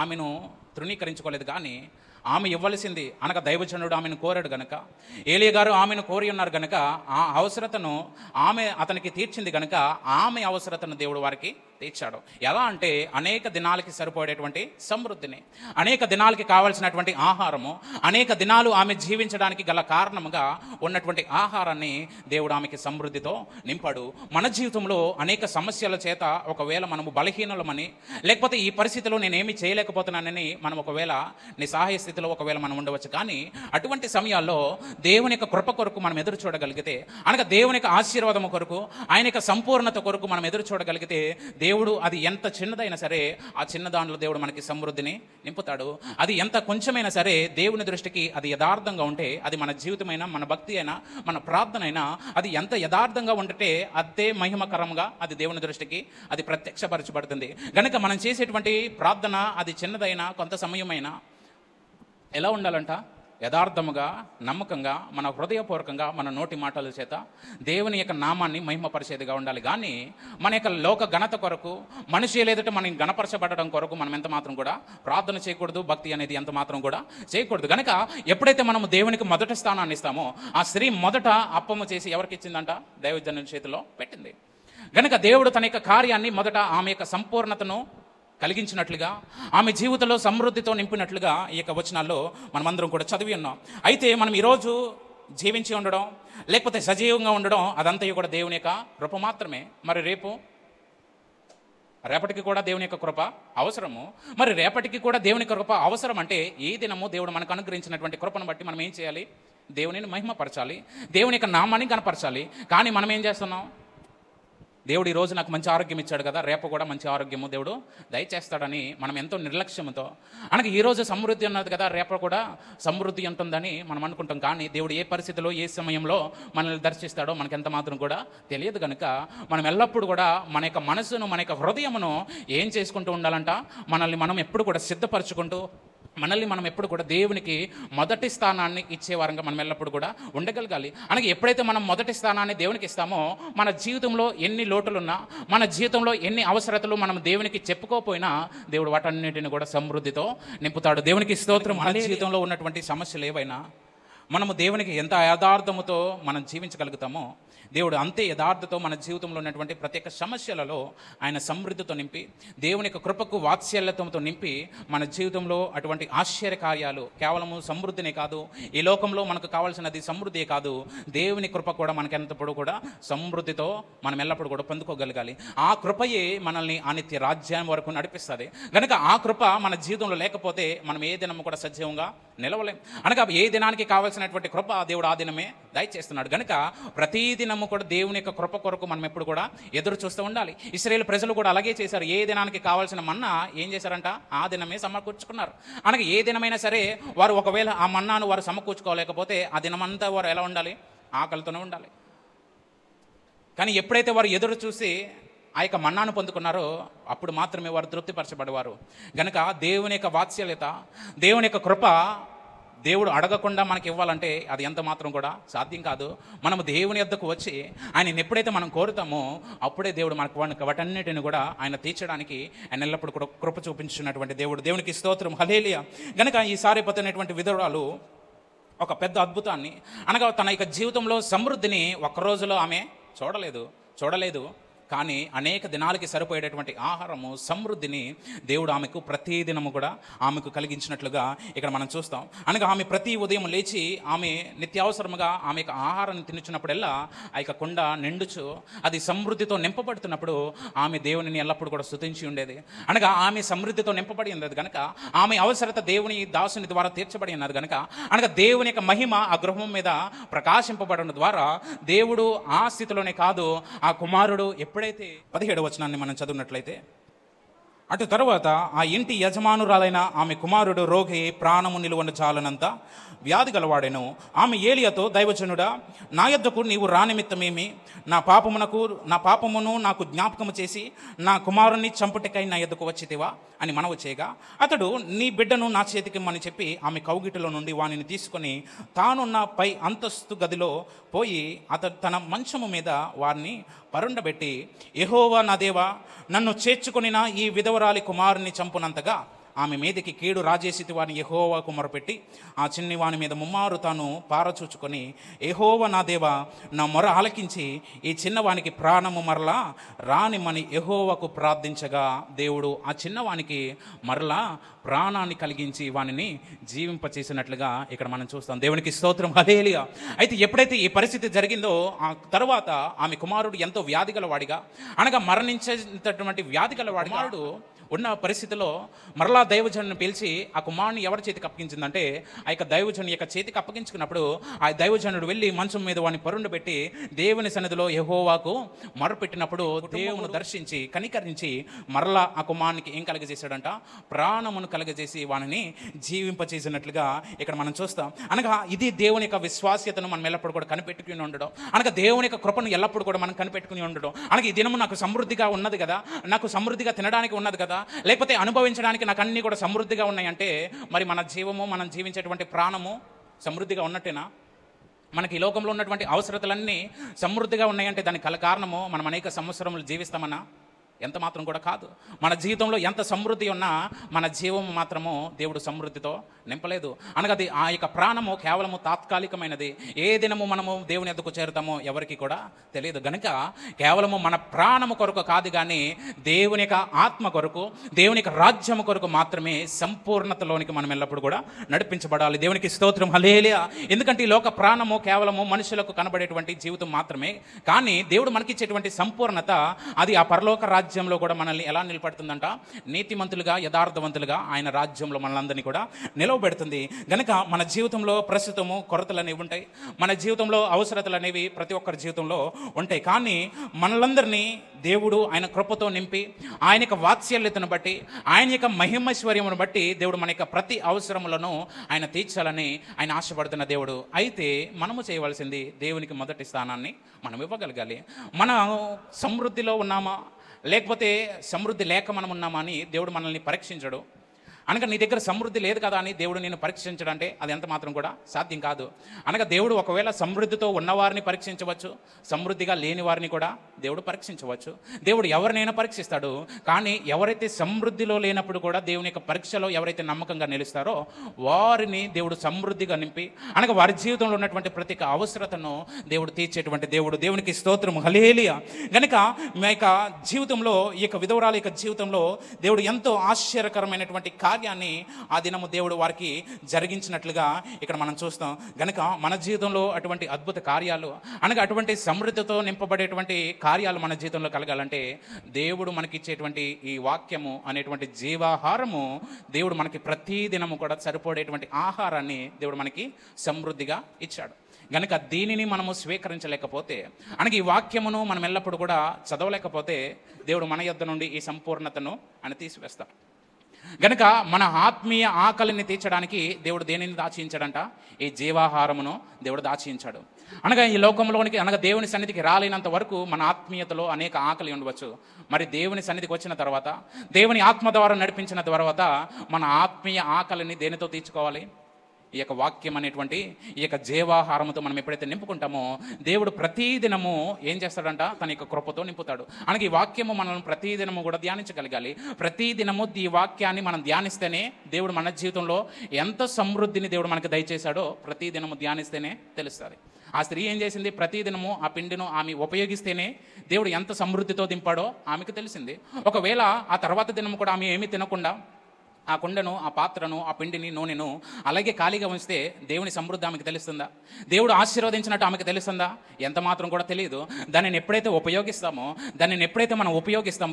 ఆమెను తృణీకరించుకోలేదు. కానీ ఆమె ఇవ్వవలసింది, అనగా దైవజనుడు ఆమెను కోరాడు గనక, ఏలియా గారు ఆమెను కోరి ఉన్నారు గనక ఆ అవసరతను ఆమె అతనికి తీర్చింది గనక ఆమె అవసరతను దేవుడు వారికి తీర్చాడు. ఎలా అంటే అనేక దినాలకి సరిపోయేటువంటి సమృద్ధిని, అనేక దినాలకి కావాల్సినటువంటి ఆహారము, అనేక దినాలు ఆమె జీవించడానికి గల కారణముగా ఉన్నటువంటి ఆహారాన్ని దేవుడు ఆమెకి సమృద్ధితో నింపాడు. మన జీవితంలో అనేక సమస్యల చేత ఒకవేళ మనము బలహీనలమని, లేకపోతే ఈ పరిస్థితిలో నేనేమి చేయలేకపోతున్నానని మనం ఒకవేళ నిస్సహాయ స్థితి స్థితిలో ఒకవేళ మనం ఉండవచ్చు. కానీ అటువంటి సమయాల్లో దేవుని యొక్క కృప కొరకు మనం ఎదురు చూడగలిగితే, అనగా దేవుని యొక్క ఆశీర్వాదం కొరకు, ఆయన యొక్క సంపూర్ణత కొరకు మనం ఎదురు చూడగలిగితే, దేవుడు అది ఎంత చిన్నదైనా సరే ఆ చిన్న దానిలో దేవుడు మనకి సమృద్ధిని నింపుతాడు. అది ఎంత కొంచెమైనా సరే దేవుని దృష్టికి అది యథార్థంగా ఉంటే, అది మన జీవితమైనా, మన భక్తి అయినా, మన ప్రార్థన అయినా, అది ఎంత యథార్థంగా ఉంటే అదే మహిమకరంగా అది దేవుని దృష్టికి అది ప్రత్యక్షపరచబడుతుంది. గనుక మనం చేసేటువంటి ప్రార్థన అది చిన్నదైనా, కొంత సమయమైనా ఎలా ఉండాలంట? యథార్థముగా, నమ్మకంగా, మన హృదయపూర్వకంగా, మన నోటి మాటల చేత దేవుని యొక్క నామాన్ని మహిమపరిచేదిగా ఉండాలి. కానీ మన యొక్క లోక ఘనత కొరకు, మనిషి లేదంటే మనం గణపరచబడడం కొరకు మనం ఎంత మాత్రం కూడా ప్రార్థన చేయకూడదు. భక్తి అనేది ఎంత మాత్రం కూడా చేయకూడదు. కనుక ఎప్పుడైతే మనము దేవునికి మొదటి స్థానాన్ని ఇస్తామో, ఆ స్త్రీ మొదట అప్పము చేసి ఎవరికి ఇచ్చిందంట? దైవజనుని చేతిలో పెట్టింది. గనుక దేవుడు తన యొక్క కార్యాన్ని మొదట ఆమె యొక్క సంపూర్ణతను కలిగించినట్లుగా, ఆమె జీవితంలో సమృద్ధితో నింపినట్లుగా ఈ యొక్క వచనాల్లో మనమందరం కూడా చదివి ఉన్నాం. అయితే మనం ఈరోజు జీవించి ఉండడం, లేకపోతే సజీవంగా ఉండడం, అదంతా కూడా దేవుని యొక్క కృప మాత్రమే. మరి రేపటికి కూడా దేవుని యొక్క కృప అవసరము. మరి రేపటికి కూడా దేవుని కృప అవసరం అంటే, ఈ దినము దేవుడు మనకు అనుగ్రహించినటువంటి కృపను బట్టి మనం ఏం చేయాలి? దేవునిని మహిమపరచాలి, దేవుని యొక్క నామాన్ని కనపరచాలి. కానీ మనం ఏం చేస్తున్నాం? దేవుడు ఈరోజు నాకు మంచి ఆరోగ్యం ఇచ్చాడు కదా, రేపు కూడా మంచి ఆరోగ్యము దేవుడు దయచేస్తాడని మనం ఎంతో నిర్లక్ష్యంతో, అనగా ఈరోజు సమృద్ధి ఉన్నది కదా, రేపు కూడా సమృద్ధి ఉంటుందని మనం అనుకుంటాం. కానీ దేవుడు ఏ పరిస్థితిలో, ఏ సమయంలో మనల్ని దర్శిస్తాడో మనకి ఎంత మాత్రం కూడా తెలియదు. కనుక మనం ఎల్లప్పుడూ కూడా మన యొక్క మనసును, మన యొక్క హృదయమును ఏం చేసుకుంటూ ఉండాలంట? మనల్ని మనం ఎప్పుడు కూడా సిద్ధపరచుకుంటూ, మనల్ని మనం ఎప్పుడు కూడా దేవునికి మొదటి స్థానాన్ని ఇచ్చేవారంగా మనం ఎల్లప్పుడు కూడా ఉండగలగాలి. అనగా ఎప్పుడైతే మనం మొదటి స్థానాన్ని దేవునికి ఇస్తామో, మన జీవితంలో ఎన్ని లోటులున్నా, మన జీవితంలో ఎన్ని అవసరతలు మనం దేవునికి చెప్పుకోపోయినా, దేవుడు వాటన్నిటిని కూడా సమృద్ధితో నింపుతాడు. దేవునికి స్తోత్రం. మన జీవితంలో ఉన్నటువంటి సమస్యలు ఏవైనా మనము దేవునికి ఎంత యథార్థముతో మనం జీవించగలుగుతామో, దేవుడు అంతే యథార్థతో మన జీవితంలో ఉన్నటువంటి ప్రత్యేక సమస్యలలో ఆయన సమృద్ధితో నింపి, దేవుని యొక్క కృపకు వాత్సల్యతంతో నింపి, మన జీవితంలో అటువంటి ఆశ్చర్య కార్యాలు, కేవలము సమృద్ధినే కాదు, ఈ లోకంలో మనకు కావాల్సినది సమృద్ధియే కాదు, దేవుని కృప కూడా మనకెంతప్పుడు కూడా సమృద్ధితో మనం ఎల్లప్పుడు కూడా పొందుకోగలగాలి. ఆ కృపయే మనల్ని ఆ నిత్య రాజ్యం వరకు నడిపిస్తుంది. కనుక ఆ కృప మన జీవితంలో లేకపోతే మనం ఏ దినము కూడా సజీవంగా నిలవలేం. అనగా ఏ దినానికి కావాల్సినటువంటి కృప దేవుడు ఆ దినమే దయచేస్తున్నాడు. కనుక ప్రతి దినము కూడా దేవుని యొక్క కృప కొరకు మనం ఎప్పుడు కూడా ఎదురు చూస్తూ ఉండాలి. ఇశ్రాయేలు ప్రజలు కూడా అలాగే చేశారు. ఏ దినానికి కావాల్సిన మన్నా ఏం చేశారంట? ఆ దినమే సమకూర్చుకున్నారు. అనగా ఏ దినమైనా సరే వారు ఒకవేళ ఆ మన్నాను వారు సమకూర్చుకోలేకపోతే ఆ దినమంతా వారు ఎలా ఉండాలి? ఆకలితోనే ఉండాలి. కానీ ఎప్పుడైతే వారు ఎదురు చూసి ఆ యొక్క మన్నాను పొందుకున్నారో, అప్పుడు మాత్రమే వారు తృప్తిపరచబడేవారు. గనుక దేవుని యొక్క వాత్సల్యత, దేవుని యొక్క కృప దేవుడు అడగకుండా మనకి ఇవ్వాలంటే అది ఎంత మాత్రం కూడా సాధ్యం కాదు. మనము దేవుని యొద్దకు వచ్చి ఆయన ఎప్పుడైతే మనం కోరుతామో, అప్పుడే దేవుడు మనకు వాటన్నిటిని కూడా ఆయన తీర్చడానికి ఆయన ఎల్లప్పుడు కూడా కృప చూపించినటువంటి దేవుడు. దేవునికి స్తోత్రం, హల్లెలూయా. గనుక ఈ సారిపోతున్నటువంటి విధవరాలు ఒక పెద్ద అద్భుతాన్ని, అనగా తన యొక్క జీవితంలో సమృద్ధిని ఒక్క రోజులో ఆమె చూడలేదు. కానీ అనేక దినాలకి సరిపోయేటటువంటి ఆహారము, సమృద్ధిని దేవుడు ఆమెకు ప్రతి దినము కూడా ఆమెకు కలిగించినట్లుగా ఇక్కడ మనం చూస్తాం. అనగా ఆమె ప్రతి ఉదయం లేచి ఆమె నిత్యావసరముగా ఆమె యొక్క ఆహారాన్ని తినుచున్నప్పుడల్లా ఆ యొక్క కుండ నిండుచు అది సమృద్ధితో నింపబడుతున్నప్పుడు ఆమె దేవునిని ఎల్లప్పుడూ కూడా స్తుతించి ఉండేది. అనగా ఆమె సమృద్ధితో నింపబడి ఉన్నది కనుక, ఆమె అవసరత దేవుని దాసుని ద్వారా తీర్చబడి ఉన్నది కనుక, అనగా దేవుని యొక్క మహిమ ఆ గృహం మీద ప్రకాశింపబడడం ద్వారా దేవుడు ఆ స్థితిలోనే కాదు, ఆ కుమారుడు ఎప్పుడైతే 17వ వచనాన్ని మనం చదివినట్లయితే, అటు తరువాత ఆ ఇంటి యజమానురాలైన ఆమె కుమారుడు రోగి ప్రాణము నిలువను చాలనంత వ్యాధి గలవాడెను. ఆమె ఏలియాతో, దైవజనుడా, నా యొద్దకు నీవు రానిమిత్తమేమి? నా పాపమును నాకు జ్ఞాపకము చేసి నా కుమారుని చంపుటకై నా యొద్దకు వచ్చితివా అని మనవి చేయగా, అతడు నీ బిడ్డను నా చేతికిమ్మని చెప్పి ఆమె కౌగిటిలో నుండి వానిని తీసుకొని తానున్న పై అంతస్తు గదిలో పోయి అతడు తన మంచము మీద వారిని పరుండబెట్టి, యెహోవా నా దేవా, నన్ను చేర్చుకొనిన ఈ విధవరాలి కుమారుని చంపునంతగా ఆమె మీదకి కీడు రాజేసితి వాని యెహోవాకు మొరపెట్టి ఆ చిన్ని వాని మీద ముమ్మారు తాను పారచూచుకొని, యెహోవా నా దేవా, నా మొర ఆలకించి ఈ చిన్నవానికి ప్రాణము మరలా రానిమ్మని యెహోవాకు ప్రార్థించగా, దేవుడు ఆ చిన్నవానికి మరలా ప్రాణాన్ని కలిగించి వానిని జీవింపచేసినట్లుగా ఇక్కడ మనం చూస్తాం. దేవునికి స్తోత్రం, హల్లెలూయా. అయితే ఎప్పుడైతే ఈ పరిస్థితి జరిగిందో ఆ తర్వాత ఆమె కుమారుడు ఎంతో వ్యాధి గలవాడిగా, అనగా మరణించేటటువంటి వ్యాధి గలవాడు ఉన్న పరిస్థితిలో మరలా దైవజనుని పిలిచి ఆ కుమారుని ఎవరి చేతికి అప్పగించిందంటే ఆ యొక్క దైవజను యొక్క చేతికి అప్పగించుకున్నప్పుడు ఆ దైవజనుడు వెళ్ళి మంచం మీద వాడిని పరుండు పెట్టి దేవుని సన్నిధిలో యెహోవాకు మొరపెట్టినప్పుడు దేవుని దర్శించి కనికరించి మరలా ఆ కుమారునికి ఏం కలగజేశాడంట? ప్రాణమును కలగజేసి వానిని జీవింపచేసినట్లుగా ఇక్కడ మనం చూస్తాం. అనగా ఇది దేవుని యొక్క విశ్వాస్యతను మనం ఎల్లప్పుడు కూడా కనిపెట్టుకుని ఉండడం, అనగా దేవుని యొక్క కృపను ఎల్లప్పుడు కూడా మనం కనిపెట్టుకుని ఉండడం. అనగా ఈ దినము నాకు సమృద్ధిగా ఉన్నది కదా, నాకు సమృద్ధిగా తినడానికి ఉన్నది కదా, లేకపోతే అనుభవించడానికి నాకు అన్నీ కూడా సమృద్ధిగా ఉన్నాయంటే మరి మన జీవము, మనం జీవించేటువంటి ప్రాణము సమృద్ధిగా ఉన్నట్టేనా? మనకి ఈ లోకంలో ఉన్నటువంటి అవసరతలన్నీ సమృద్ధిగా ఉన్నాయంటే దానికి కారణము మనం అనేక సంవత్సరములు జీవిస్తామన్నా? ఎంత మాత్రం కూడా కాదు. మన జీవితంలో ఎంత సమృద్ధి ఉన్నా మన జీవము మాత్రము దేవుడు సమృద్ధితో నింపలేదు. అనగా ఆ యొక్క ప్రాణము కేవలము తాత్కాలికమైనది. ఏ దినము మనము దేవుని ఎద్దకు చేరుతామో ఎవరికి కూడా తెలియదు. గనుక కేవలము మన ప్రాణము కొరకు కాదు, కానీ దేవుని యొక్క ఆత్మ కొరకు, దేవుని యొక్క రాజ్యము కొరకు మాత్రమే సంపూర్ణతలోనికి మనం ఎల్లప్పుడు కూడా నడిపించబడాలి. దేవునికి స్తోత్రం, హల్లెలూయా. ఎందుకంటే ఈ లోక ప్రాణము కేవలము మనుషులకు కనబడేటువంటి జీవితం మాత్రమే, కానీ దేవుడు మనకిచ్చేటువంటి సంపూర్ణత అది ఆ పరలోక రాజ్యంలో కూడా మనల్ని ఎలా నిలబెడుతుందంట? నీతిమంతులుగా, యథార్థవంతులుగా ఆయన రాజ్యంలో మనలందరినీ కూడా నిలవబెడుతుంది. గనుక మన జీవితంలో ప్రస్తుతము కొరతలు అనేవి ఉంటాయి, మన జీవితంలో అవసరతలు అనేవి ప్రతి ఒక్కరి జీవితంలో ఉంటాయి. కానీ మనలందరినీ దేవుడు ఆయన కృపతో నింపి, ఆయన యొక్క వాత్సల్యతను బట్టి, ఆయన యొక్క మహిమైశ్వర్యమును బట్టి దేవుడు మన యొక్క ప్రతి అవసరములను ఆయన తీర్చాలని ఆయన ఆశపడుతున్న దేవుడు. అయితే మనము చేయవలసింది దేవునికి మొదటి స్థానాన్ని మనం ఇవ్వగలగాలి. మనం సమృద్ధిలో ఉన్నామా లేకపోతే సమృద్ధి లేక మనం ఉన్నామా అని దేవుడు మనల్ని పరీక్షించడు. అనగా నీ దగ్గర సమృద్ధి లేదు కదా అని దేవుడు నేను పరీక్షించడంటే అది ఎంత మాత్రం కూడా సాధ్యం కాదు. అనగా దేవుడు ఒకవేళ సమృద్ధితో ఉన్నవారిని పరీక్షించవచ్చు, సమృద్ధిగా లేని వారిని కూడా దేవుడు పరీక్షించవచ్చు. దేవుడు ఎవరినైనా పరీక్షిస్తాడు. కానీ ఎవరైతే సమృద్ధిలో లేనప్పుడు కూడా దేవుని యొక్క పరీక్షలో ఎవరైతే నమ్మకంగా నిలుస్తారో వారిని దేవుడు సమృద్ధిగా నింపి, అనగా వారి జీవితంలో ఉన్నటువంటి ప్రతి అవసరతను దేవుడు తీర్చేటువంటి దేవుడు. దేవునికి స్తోత్రం, హల్లెలూయా. గనుక మీ యొక్క జీవితంలో, ఈ యొక్క విధవరాల యొక్క జీవితంలో దేవుడు ఎంతో ఆశ్చర్యకరమైనటువంటి కార్యాన్ని ఆ దినము దేవుడు వారికి జరిగించినట్లుగా ఇక్కడ మనం చూస్తాం. గనుక మన జీవితంలో అటువంటి అద్భుత కార్యాలు, అనగా అటువంటి సమృద్ధితో నింపబడేటువంటి కార్యాలు మన జీవితంలో కలగాలంటే దేవుడు మనకిచ్చేటువంటి ఈ వాక్యము అనేటువంటి జీవాహారము దేవుడు మనకి ప్రతి దినము కూడా సరిపడేటువంటి ఆహారాన్ని దేవుడు మనకి సమృద్ధిగా ఇచ్చాడు. గనుక దీనిని మనము స్వీకరించలేకపోతే, అనగా ఈ వాక్యమును మనం ఎల్లప్పుడూ కూడా చదవలేకపోతే దేవుడు మన యొద్ద నుండి ఈ సంపూర్ణతను ఆయన తీసివేస్తాడు. గనుక మన ఆత్మీయ ఆకలిని తీర్చడానికి దేవుడు దేనిని దాచించాడంట? ఈ జీవాహారమును దేవుడు దాచించాడు. అనగా ఈ లోకంలోనికి, అనగా దేవుని సన్నిధికి రాలేనంత వరకు మన ఆత్మీయతలో అనేక ఆకలి ఉండవచ్చు. మరి దేవుని సన్నిధికి వచ్చిన తర్వాత, దేవుని ఆత్మ ద్వారా నడిపించిన తర్వాత మన ఆత్మీయ ఆకలిని దేనితో తీర్చుకోవాలి? ఈ యొక్క వాక్యం అనేటువంటి ఈ యొక్క జీవాహారముతో మనం ఎప్పుడైతే నింపుకుంటామో దేవుడు ప్రతిదినము ఏం చేస్తాడంట? తన యొక్క కృపతో నింపుతాడు. అనగా ఈ వాక్యము మనం ప్రతిదినము కూడా ధ్యానించగలగాలి. ప్రతిదినము ఈ వాక్యాన్ని మనం ధ్యానిస్తేనే దేవుడు మన జీవితంలో ఎంత సమృద్ధిని దేవుడు మనకు దయచేశాడో ప్రతిదినము ధ్యానిస్తేనే తెలుస్తుంది. ఆ స్త్రీ ఏం చేసింది? ప్రతిదినము ఆ పిండిను ఆమె ఉపయోగిస్తేనే దేవుడు ఎంత సమృద్ధితో దింపాడో ఆమెకు తెలిసింది. ఒకవేళ ఆ తర్వాత దినము కూడా ఆమె ఏమీ తినకుండా ఆ కుండను, ఆ పాత్రను, ఆ పిండిని, నూనెను అలాగే ఖాళీగా ఉంచితే దేవుని సమృద్ధి ఆమెకు తెలుస్తుందా? దేవుడు ఆశీర్వదించినట్టు ఆమెకు తెలుస్తుందా? ఎంత మాత్రం కూడా తెలియదు. దానిని ఎప్పుడైతే ఉపయోగిస్తామో, దానిని ఎప్పుడైతే మనం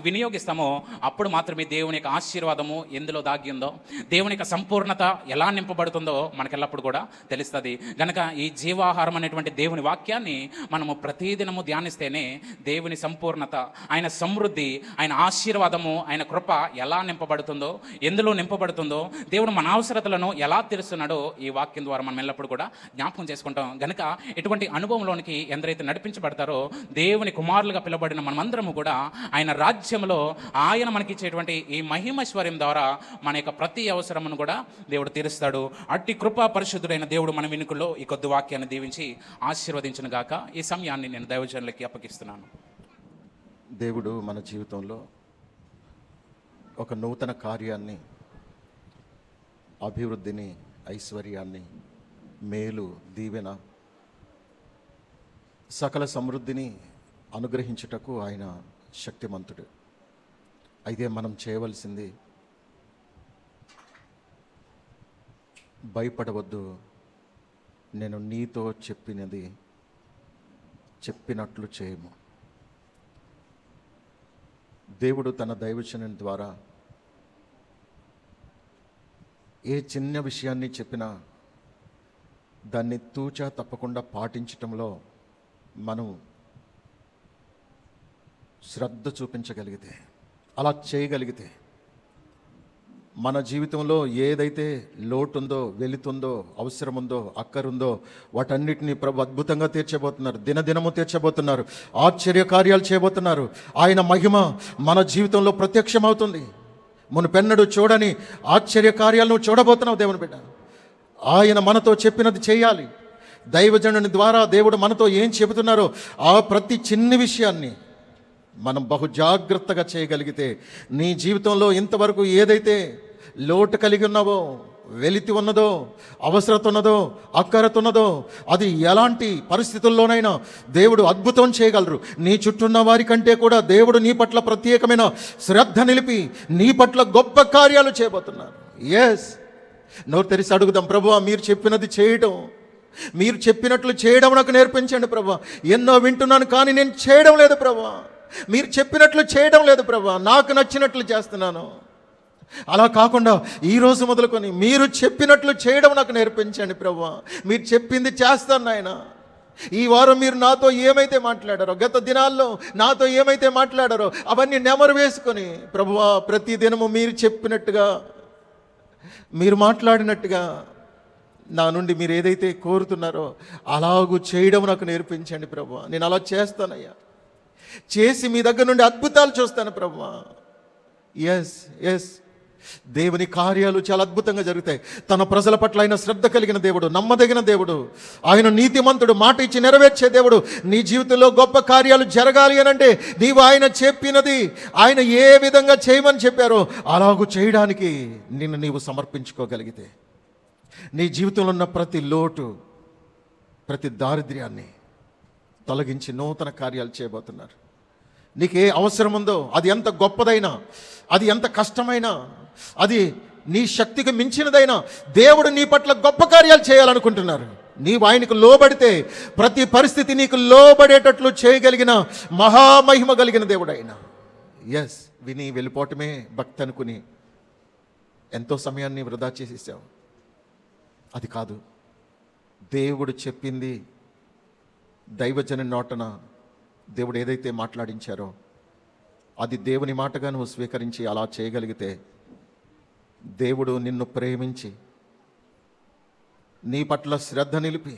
వినియోగిస్తామో అప్పుడు మాత్రమే దేవుని యొక్క ఆశీర్వాదము ఎందులో దాగి ఉందో, దేవుని యొక్క సంపూర్ణత ఎలా నింపబడుతుందో మనకెల్లప్పుడు కూడా తెలుస్తుంది. గనక ఈ జీవాహారం అనేటువంటి దేవుని వాక్యాన్ని మనము ప్రతిదినము ధ్యానిస్తేనే దేవుని సంపూర్ణత, ఆయన సమృద్ధి, ఆయన ఆశీర్వాదము, ఆయన కృప ఎలా నింపబడుతుందో, ఎందులో నింపబడుతుందో, దేవుడు మన అవసరతలను ఎలా తీరుస్తున్నాడో ఈ వాక్యం ద్వారా మనం ఎల్లప్పుడు కూడా జ్ఞాపకం చేసుకుంటాం. గనుక ఇటువంటి అనుభవంలోనికి ఎందరైతే నడిపించబడతారో దేవుని కుమారులుగా పిలబడిన మనమందరము కూడా ఆయన రాజ్యంలో ఆయన మనకిచ్చేటువంటి ఈ మహిమైశ్వర్యం ద్వారా మన యొక్క ప్రతి అవసరమును కూడా దేవుడు తీరుస్తాడు. అట్టి కృపా పరిశుద్ధుడైన దేవుడు మన వెనుకల్లో ఈ కొద్ది వాక్యాన్ని దీవించి ఆశీర్వదించిన గాక. ఈ సమయాన్ని నేను దైవజనులకి అప్పగిస్తున్నాను. దేవుడు మన జీవితంలో ఒక నూతన కార్యాన్ని, అభివృద్ధిని, ఐశ్వర్యాన్ని, మేలు, దీవెన, సకల సమృద్ధిని అనుగ్రహించుటకు ఆయన శక్తిమంతుడు. అయితే మనం చేయవలసింది భయపడవద్దు, నేను నీతో చెప్పినట్లు చేయము. దేవుడు తన దైవజనుని ద్వారా ఏ చిన్న విషయాన్ని చెప్పినా దాన్ని తూచా తప్పకుండా పాటించటంలో మనం శ్రద్ధ చూపించగలిగితే, అలా చేయగలిగితే మన జీవితంలో ఏదైతే లోటుందో, వెళుతుందో, అవసరం ఉందో, అక్కరుందో వాటన్నిటినీ ప్రభు అద్భుతంగా తీర్చబోతున్నారు. దినదినము తీర్చబోతున్నారు. ఆశ్చర్య కార్యాలు చేయబోతున్నారు. ఆయన మహిమ మన జీవితంలో ప్రత్యక్షమవుతుంది. మునుపెన్నడూ చూడని ఆశ్చర్య కార్యాలను చూడబోతున్నావు దేవుని బిడ్డ. ఆయన మనతో చెప్పినది చేయాలి. దైవజనుని ద్వారా దేవుడు మనతో ఏం చెబుతున్నారో ఆ ప్రతి చిన్ని విషయాన్ని మనం బహు జాగ్రత్తగా చేయగలిగితే, నీ జీవితంలో ఇంతవరకు ఏదైతే లోటు కలిగి ఉన్నావో, వెలితి ఉన్నదో, అవసరత ఉన్నదో, అక్కరత ఉన్నదో, అది ఎలాంటి పరిస్థితుల్లోనైనా దేవుడు అద్భుతం చేయగలరు. నీ చుట్టూ ఉన్న వారి కంటే కూడా దేవుడు నీ పట్ల ప్రత్యేకమైన శ్రద్ధ నిలిపి నీ పట్ల గొప్ప కార్యాలు చేయబోతున్నారు. ఎస్, నోరు తెరిసి అడుగుదాం, ప్రభువా మీరు చెప్పినది చేయడం, మీరు చెప్పినట్లు చేయడం నాకు నేర్పించండి ప్రభువా. ఎన్నో వింటున్నాను కానీ నేను చేయడం లేదు ప్రభువా. మీరు చెప్పినట్లు చేయడం లేదు ప్రభువా, నాకు నచ్చినట్లు చేస్తున్నాను. అలా కాకుండా ఈరోజు మొదలుకొని మీరు చెప్పినట్లు చేయడం నాకు నేర్పించండి ప్రభువా. మీరు చెప్పింది చేస్తాను నాయన. ఈ వారం మీరు నాతో ఏమైతే మాట్లాడారో, గత దినాల్లో నాతో ఏమైతే మాట్లాడారో అవన్నీ నెమరు వేసుకొని ప్రభువా, ప్రతి దినము మీరు చెప్పినట్టుగా, మీరు మాట్లాడినట్టుగా నా నుండి మీరు ఏదైతే కోరుతున్నారో అలాగూ చేయడం నాకు నేర్పించండి ప్రభువా. నేను అలా చేస్తానయ్యా. చేసి మీ దగ్గర నుండి అద్భుతాలు చూస్తాను ప్రభువా. ఎస్ ఎస్, దేవుని కార్యాలు చాలా అద్భుతంగా జరుగుతాయి. తన ప్రజల పట్ల ఆయన శ్రద్ధ కలిగిన దేవుడు, నమ్మదగిన దేవుడు, ఆయన నీతిమంతుడు, మాట ఇచ్చి నెరవేర్చే దేవుడు. నీ జీవితంలో గొప్ప కార్యాలు జరగాలి అని అంటే నీవు ఆయన చెప్పినది, ఆయన ఏ విధంగా చేయమని చెప్పారో అలాగూ చేయడానికి నిన్ను నీవు సమర్పించుకోగలిగితే, నీ జీవితంలో ఉన్న ప్రతి లోటు, ప్రతి దారిద్ర్యాన్ని తొలగించి నూతన కార్యాలు చేయబోతున్నారు. నీకే అవసరం ఉందో, అది ఎంత గొప్పదైనా, అది ఎంత కష్టమైనా, అది నీ శక్తికి మించినదైనా దేవుడు నీ పట్ల గొప్ప కార్యాలు చేయాలనుకుంటున్నారు. నీవు ఆయనకు లోబడితే ప్రతి పరిస్థితి నీకు లోబడేటట్లు చేయగలిగిన మహామహిమ కలిగిన దేవుడు ఆయన. ఎస్, విని వెళ్ళిపోవటమే భక్తి అనుకుని ఎంతో సమయాన్ని వృధా చేసేసావు. అది కాదు, దేవుడు చెప్పింది దైవజన నోటన దేవుడు ఏదైతే మాట్లాడించారో అది దేవుని మాటగా నువ్వు స్వీకరించి అలా చేయగలిగితే, దేవుడు నిన్ను ప్రేమించి నీ పట్ల శ్రద్ధ నిలిపి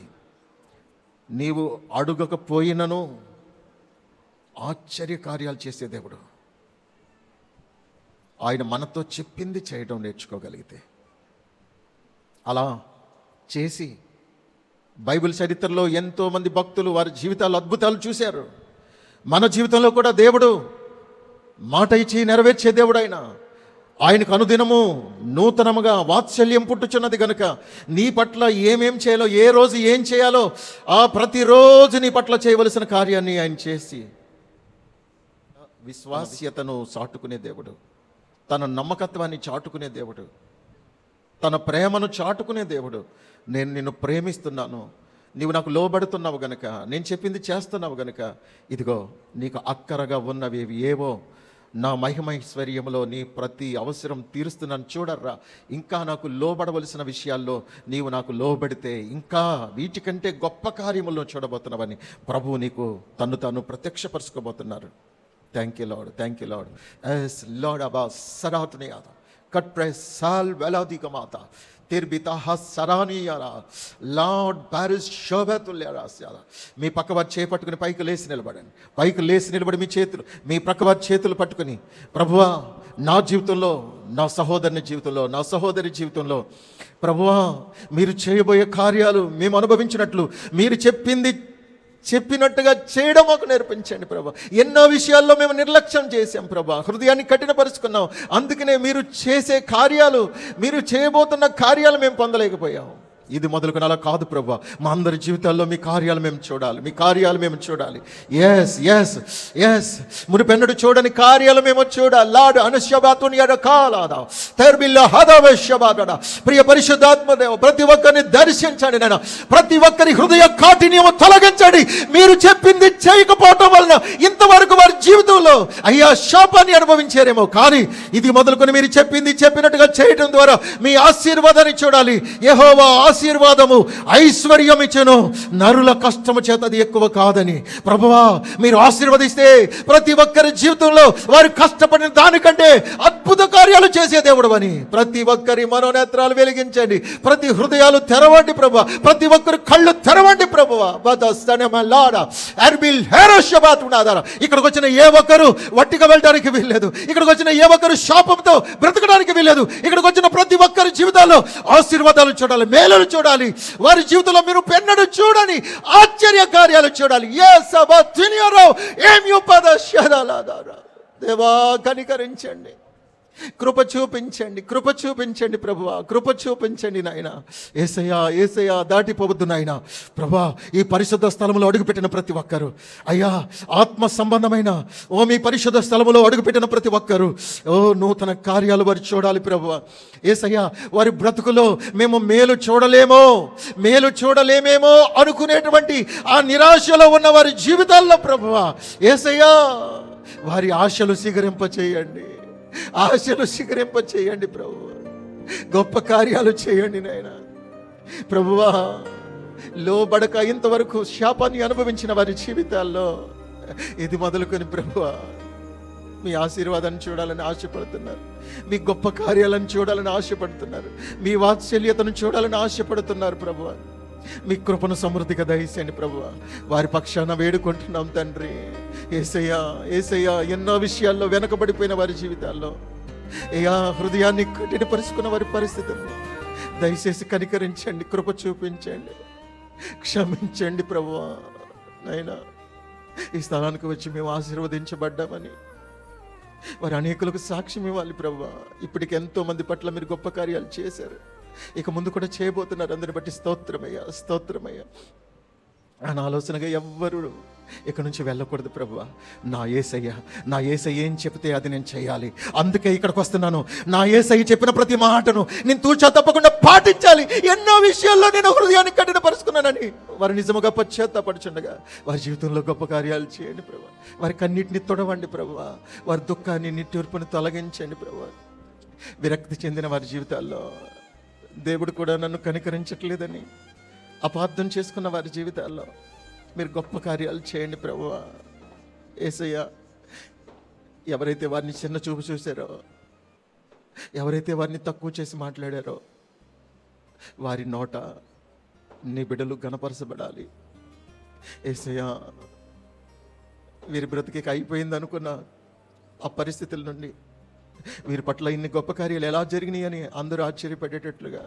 నీవు అడుగకపోయినను ఆశ్చర్య కార్యాలు చేసే దేవుడు. ఆయన మనతో చెప్పింది చేయడం నేర్చుకోగలిగితే, అలా చేసి బైబిల్ చరిత్రలో ఎంతోమంది భక్తులు వారి జీవితాలు అద్భుతాలు చూశారు. మన జీవితంలో కూడా దేవుడు మాట ఇచ్చి నెరవేర్చే దేవుడు ఆయన. ఆయనకు అనుదినము నూతనముగా వాత్సల్యం పుట్టుచున్నది గనుక నీ పట్ల ఏమేం చేయాలో, ఏ రోజు ఏం చేయాలో ఆ ప్రతిరోజు నీ పట్ల చేయవలసిన కార్యాన్ని ఆయన చేసి విశ్వాస్యతను చాటుకునే దేవుడు, తన నమ్మకత్వాన్ని చాటుకునే దేవుడు, తన ప్రేమను చాటుకునే దేవుడు. నేను నిన్ను ప్రేమిస్తున్నాను, నీవు నాకు లోబడుతున్నావు గనుక, నేను చెప్పింది చేస్తున్నావు గనుక, ఇదిగో నీకు అక్కరగా ఉన్నవి ఏవో నా మహిమైశ్వర్యంలో నీ ప్రతి అవసరం తీరుస్తున్నాను చూడర్రా. ఇంకా నాకు లోబడవలసిన విషయాల్లో నీవు నాకు లోబడితే ఇంకా వీటికంటే గొప్ప కార్యములను చూడబోతున్నావని ప్రభువు నీకు తను తాను ప్రత్యక్షపరచుకోబోతున్నారు. Thank you Lord, thank you Lord. Yes Lord, అబా సరాతుని యాద కట్ ప్రెస్ సాల్ వెలాదిక మాత తిర్బితా సరానీయారా లార్డ్ పారిస్ శోభతుల్యారా. మీ పక్కవారి చేపట్టుకుని పైకి లేచి నిలబడండి. పైకి లేచి నిలబడి మీ చేతులు, మీ ప్రక్కవారి చేతులు పట్టుకుని, ప్రభువా నా జీవితంలో, నా సహోదరుని జీవితంలో, నా సహోదరి జీవితంలో ప్రభువా మీరు చేయబోయే కార్యాలు మేము అనుభవించినట్లు మీరు చెప్పినట్టుగా చేయడం మాకు నేర్పించండి ప్రభా. ఎన్నో విషయాల్లో మేము నిర్లక్ష్యం చేశాం ప్రభా, హృదయాన్ని కఠినపరుచుకున్నాం. అందుకనే మీరు చేసే కార్యాలు, మీరు చేయబోతున్న కార్యాలు మేము పొందలేకపోయాం. ఇది మొదలుకొని అలా కాదు ప్రభా, మా అందరి జీవితాల్లో మీ కార్యాలు మేము చూడాలి, మీ కార్యాలు మేము చూడాలి. ఎస్ ఎస్ ఎస్ మునిపెన్నడు చూడని కార్యాలు మేము చూడాలి. లాడు అనుష్యబాతుని కాలాదా తెర్బిల్ల హదవశ్యబాద. ప్రియ పరిశుద్ధాత్మదేవ, ప్రతి ఒక్కరిని దర్శించండి నాయన. ప్రతి ఒక్కరి హృదయ కాఠిన్యము తొలగించండి. మీరు చెప్పింది చేయకపోవటం వలన ఇంతవరకు వారి జీవితంలో అయ్యా శాపాన్ని అనుభవించారేమో, కానీ ఇది మొదలుకొని మీరు చెప్పింది చెప్పినట్టుగా చేయటం ద్వారా మీ ఆశీర్వాదాన్ని చూడాలి. యెహోవా ఆశీర్వాదము ఐశ్వర్యం ఇచ్చెను, నరుల కష్టము చేత అది ఎక్కువ కాదని. ప్రభువా, మీరు ఆశీర్వదిస్తే ప్రతి ఒక్కరి జీవితంలో వారు కష్టపడిన దానికంటే అద్భుత కార్యాలు చేసే దేవుడు అని ప్రతి ఒక్కరి మనోనేత్రాలు వెలిగించండి. ప్రతి హృదయాలు తెరవండి ప్రభువా, ప్రతి ఒక్కరి కళ్ళు తెరవండి ప్రభువా. ఇక్కడికి వచ్చిన ఏ ఒక్కరు వట్టిగా వెళ్ళడానికి వీల్లేదు. ఇక్కడికి వచ్చిన ఏ ఒక్కరు శాపంతో బ్రతకడానికి వీల్లేదు. ఇక్కడికి వచ్చిన ప్రతి ఒక్కరి జీవితాల్లో ఆశీర్వాదాలు చూడాలి, మేలులు చూడాలి. వారి జీవితంలో మీరు పెన్నడు చూడని ఆశ్చర్య కార్యాలు చూడాలి. దేవా, కనికరించండి, కృప చూపించండి, కృప చూపించండి ప్రభువా, కృప చూపించండి నాయన. యేసయ్యా, యేసయ్యా, దాటిపోవద్దు నాయన. ప్రభా, ఈ పరిశుద్ధ స్థలములో అడుగుపెట్టిన ప్రతి ఒక్కరు అయ్యా, ఆత్మ సంబంధమైన మీ పరిశుద్ధ స్థలములో అడుగుపెట్టిన ప్రతి ఒక్కరు నూతన కార్యాలు వారు చూడాలి ప్రభువా. యేసయ్యా, వారి బ్రతుకులో మేము మేలు చూడలేమేమో అనుకునేటువంటి ఆ నిరాశలో ఉన్న వారి జీవితాల్లో ప్రభువా, యేసయ్యా, వారి ఆశలు సిగరింప చేయండి ప్రభు. గొప్ప కార్యాలు చేయండి నాయన. ప్రభువా, లోబడక ఇంతవరకు శాపాన్ని అనుభవించిన వారి జీవితాల్లో ఇది మొదలుకొని ప్రభువా, మీ ఆశీర్వాదాన్ని చూడాలని ఆశపడుతున్నారు, మీ గొప్ప కార్యాలను చూడాలని ఆశపడుతున్నారు, మీ వాత్సల్యతను చూడాలని ఆశపడుతున్నారు ప్రభువా. మీ కృపను సమృద్ధిగా దయచేయండి ప్రభువా. వారి పక్షాన వేడుకుంటున్నాం తండ్రి. యేసయ్యా, యేసయ్యా, ఎన్నో విషయాల్లో వెనకబడిపోయిన వారి జీవితాల్లో అయ్యా, హృదయాన్ని కఠినపరుచుకున్న వారి పరిస్థితులను దయచేసి కనికరించండి, కృప చూపించండి, క్షమించండి ప్రభువా. నాయనా, ఈ స్థలానికి వచ్చి మేము ఆశీర్వదించబడ్డామని వారు అనేకులకు సాక్ష్యం ఇవ్వాలి ప్రభువా. ఇప్పటికి ఎంతో మంది పట్ల మీరు గొప్ప కార్యాలు చేశారు, ఇక ముందు కూడా చేయబోతున్నారు. అందరిని బట్టి స్తోత్రమయ్యా, స్తోత్రమయ్యా. అని ఆలోచనగా ఎవ్వరు ఇక నుంచి వెళ్ళకూడదు ప్రభువా. నా యేసయ్య ఏం చెప్తే అది నేను చేయాలి. అందుకే ఇక్కడికి వస్తున్నాను. నా యేసయ్య చెప్పిన ప్రతి మాటను నేను తూచా తప్పకుండా పాటించాలి. ఎన్నో విషయాల్లో నేను హృదయాన్ని కఠినపరుచుకున్నానని వారు నిజముగా పశ్చాత్తాపడుచుండగా వారి జీవితంలో గొప్ప కార్యాలు చేయండి ప్రభువా. వారి కన్నిటిని తొడవండి ప్రభువా. వారి దుఃఖాన్ని, నిట్టూర్పుని తొలగించండి ప్రభువా. విరక్తి చెందిన వారి జీవితాల్లో దేవుడు కూడా నన్ను కనికరించట్లేదని అపార్థం చేసుకున్న వారి జీవితాల్లో మీరు గొప్ప కార్యాలు చేయండి ప్రభువా. యేసయ్య, ఎవరైతే వారిని చిన్న చూపు చూశారో, ఎవరైతే వారిని తక్కువ చేసి మాట్లాడారో, వారి నోట నీ బిడ్డలు గణపరచబడాలి. యేసయ్య, వీరి బ్రతికి అయిపోయింది అనుకున్న ఆ పరిస్థితుల నుండి వీరి పట్ల ఇన్ని గొప్ప కార్యాలు ఎలా జరిగినాయి అని అందరూ ఆశ్చర్యపడేటట్లుగా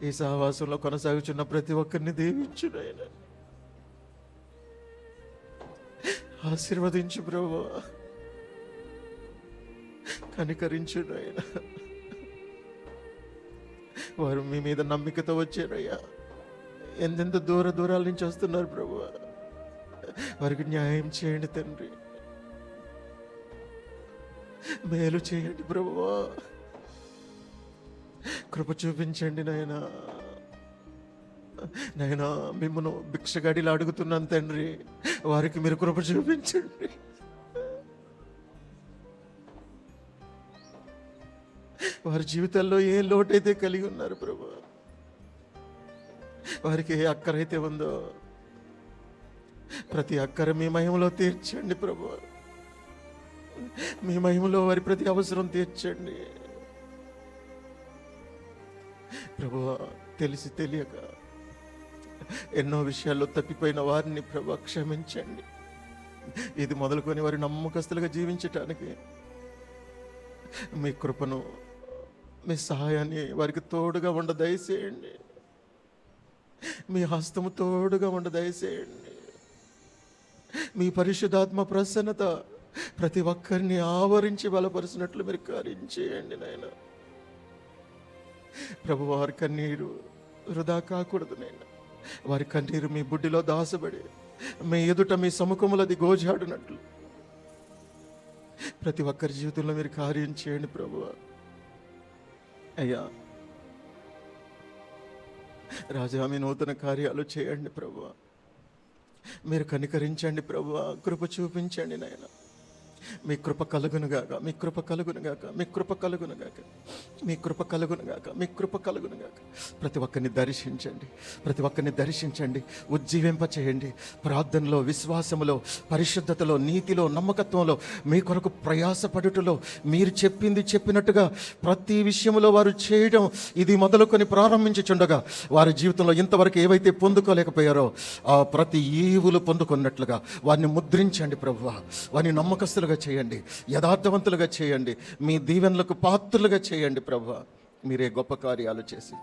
ఈ సహవాసంలో కొనసాగుచున్న ప్రతి ఒక్కరిని దీవించు నాయన. ఆశీర్వదించు ప్రభువా, కనికరించు నాయన. వారు మీ మీద నమ్మికతో వచ్చారయ్యా. ఎంతెంత దూరాల నుంచి వస్తున్నారు ప్రభువా. వారికి న్యాయం చేయండి తండ్రి, మేలు చేయండి ప్రభువా. కృప చూపించండి నాయనా. మిమ్మల్ని భిక్షగాడిలా అడుగుతున్నాను తండ్రి, వారికి మీరు కృప చూపించండి. వారి జీవితాల్లో ఏ లోటైతే కలిగి ఉన్నారు ప్రభువా, వారికి ఏ అక్కరైతే ఉందో ప్రతి అక్కర మీ మహిమలో తీర్చండి ప్రభువా. మీ మహిమలో వారి ప్రతి అవసరం తీర్చండి ప్రభువా. తెలిసి తెలియక ఎన్నో విషయాల్లో తప్పిపోయిన వారిని ప్రభువా క్షమించండి. ఇది మొదలుకొని వారి నమ్మకస్తులుగా జీవించటానికి మీ కృపను, మీ సహాయాన్ని వారికి తోడుగా ఉండ దయచేయండి. మీ హస్తము తోడుగా ఉండ దయచేయండి. మీ పరిశుద్ధాత్మ ప్రసన్నత ప్రతి ఒక్కరిని ఆవరించి బలపరిచినట్లు మీరు కార్యం చేయండి నాయన. ప్రభు, వారి కన్నీరు వృధా కాకూడదు నేను. వారి కన్నీరు మీ బుడ్డిలో దాసబడి మీ ఎదుట మీ సముఖములో అది గోజాడునట్లు ప్రతి ఒక్కరి జీవితంలో మీరు కార్యం చేయండి ప్రభువా. అయ్యా రాజా, మీ నూతన కార్యాలు చేయండి ప్రభువా. మీరు కనికరించండి ప్రభువా, కృప చూపించండి నాయన. మీ కృప కలుగునుగాక, మీ కృప కలుగునుగాక, మీ కృప కలుగునుగాక, మీ కృప కలుగునుగాక, మీ కృప కలుగునుగాక. ప్రతి ఒక్కరిని దర్శించండి, ప్రతి ఒక్కరిని దర్శించండి, ఉజ్జీవింప చేయండి. ప్రార్థనలో, విశ్వాసములో, పరిశుద్ధతలో, నీతిలో, నమ్మకత్వంలో, మీ కొరకు ప్రయాసపడుటలో, మీరు చెప్పింది చెప్పినట్టుగా ప్రతి విషయంలో వారు చేయడం ఇది మొదలుకొని ప్రారంభించుచుండగా వారి జీవితంలో ఇంతవరకు ఏవైతే పొందుకోలేకపోయారో ఆ ప్రతి ఈవులు పొందుకున్నట్లుగా వారిని ముద్రించండి ప్రభువా. వారిని నమ్మకస్తులుగా చేయండి, యథార్థవంతులుగా చేయండి, మీ దీవెనలకు పాత్రులుగా చేయండి ప్రభువా. మీరే గొప్ప కార్యాలు చేసి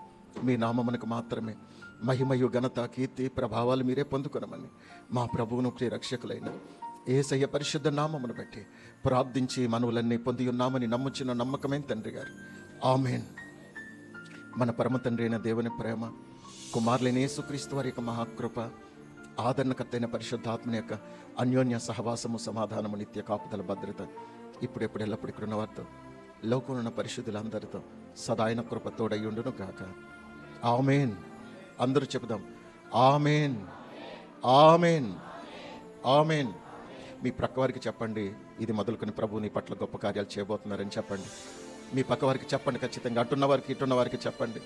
మీ నామమునకు మాత్రమే మహిమయు ఘనత కీర్తి ప్రభావాలు మీరే పొందుకొనమని మా ప్రభువును ప్రియ రక్షకులైన యేసయ్య పరిశుద్ధ నామమును బట్టి ప్రార్థించి మనవులన్నీ పొంది ఉన్నామని నమ్ముచిన నమ్మకమే తండ్రి గారు. ఆమేన్. మన పరమ తండ్రి అయిన దేవుని ప్రేమ, కుమారులైన యేసుక్రీస్తు వారి యొక్క మహాకృప, ఆదరణకర్తైన పరిశుద్ధాత్మని యొక్క అన్యోన్య సహవాసము, సమాధానము, నిత్య కాపుదల, భద్రత ఇప్పుడెప్పుడు ఎల్లప్పుడు ఇక్కడ ఉన్న వారితో, లోకంలో ఉన్న పరిశుద్ధులందరితో సదాయన కృప తోడయ్యుండును గాక. ఆమేన్. అందరూ చెబుదాం ఆమేన్, ఆమేన్, ఆమేన్. మీ ప్రక్క వారికి చెప్పండి, ఇది మొదలుకొని ప్రభు నీ పట్ల గొప్ప కార్యాలు చేయబోతున్నారని చెప్పండి. మీ పక్క వారికి చెప్పండి, ఖచ్చితంగా అటున్న వారికి ఇటున్న వారికి చెప్పండి.